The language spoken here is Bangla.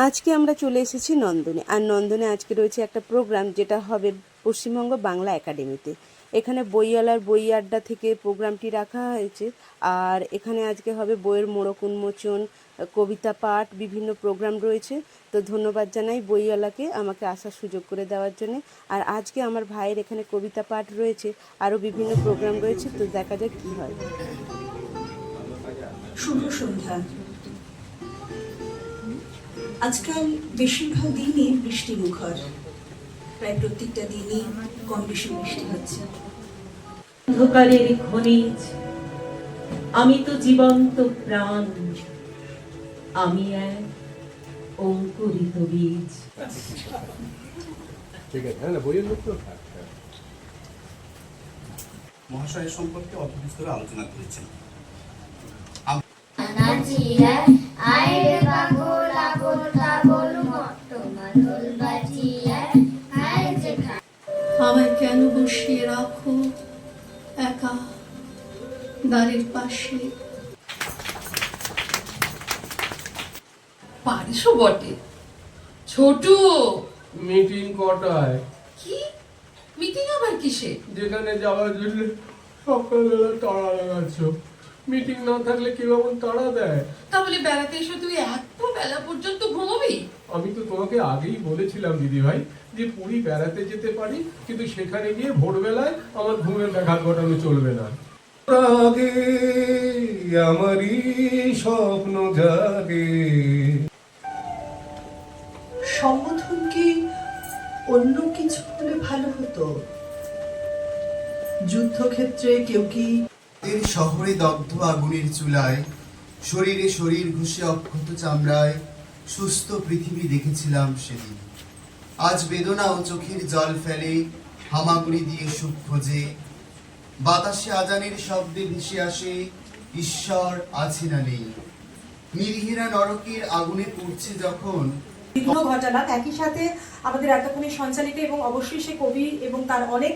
আজকে আমরা চলে এসেছি নন্দনে। আর নন্দনে আজকে রয়েছে একটা প্রোগ্রাম, যেটা হবে পশ্চিমবঙ্গ বাংলা একাডেমিতে। এখানে বইওয়ালার বই আড্ডা থেকে প্রোগ্রামটি রাখা হয়েছে। আর এখানে আজকে হবে বইয়ের মোড়ক উন্মোচন, কবিতা পাঠ, বিভিন্ন প্রোগ্রাম রয়েছে। তো ধন্যবাদ জানাই বইওয়ালাকে আমাকে আসার সুযোগ করে দেওয়ার জন্য। আর আজকে আমার ভাইয়ের এখানে কবিতা পাঠ রয়েছে, আরও বিভিন্ন প্রোগ্রাম রয়েছে। তো দেখা যাক কী হয়। শুভ সন্ধ্যা। আজকাল বেশিরভাগ দিনই বৃষ্টি মুখর, প্রায় প্রত্যেকটা দিনই কম বেশি বৃষ্টি হচ্ছে। অন্ধকারের খনিজ, আমি তো জীবন্ত প্রাণ, আমি এক অঙ্কুরিত বীজ। ঠিক আছে, হ্যাঁ, বইয়ের লোক তো মহাশয়ের সম্পর্কে অল্প বিস্তর আলোচনা করেছেন। আমায় কেন বসিয়ে রাখো একা দ্বারের পাশে? পারিসও বটে ছোট। মিটিং কটায়? কি মিটিং আবার কিসে? যেখানে যাওয়ার জন্য সকালবেলা তাড়া লাগাচ্ছ। মিটিং না থাকলে কি এমন তাড়া দেয়? তাহলে বেড়াতে এসে তুই এত বেলা পর্যন্ত ঘুমাবি? আমি তো তোমাকে আগেই বলেছিলাম দিদি ভাই, যে পুরী বেড়াতে যেতে পারি, কিন্তু সেখানে গিয়ে ভোরবেলায় আমার ঘুমের ব্যাঘাত ঘটানো চলবে না। আগে আমারই স্বপ্ন জাগে। সম্বোধন কি অন্য কিছু হলে ভালো হতো? যুদ্ধক্ষেত্রে কেউ কি এর শহরে দগ্ধ আগুনের চুলায়, শরীরে শরীর ঘুষে অক্ষত চামড়ায় সুস্থ পৃথিবী দেখেছিলাম সেদিন। আজ বেদনা ও চোখের জল ফেলে হামাগুড়ি দিয়ে সুখ খোঁজে। বাতাসে আজানের শব্দে ভেসে আসে ঈশ্বর আছে না নেই। নিরীহেরা নরকের আগুনে পুড়ছে যখন। বিঘ্ন ঘটালাম একই সাথে আমাদের এতক্ষণে সঞ্চালিত এবং অবশ্যই সে কবি এবং তার অনেক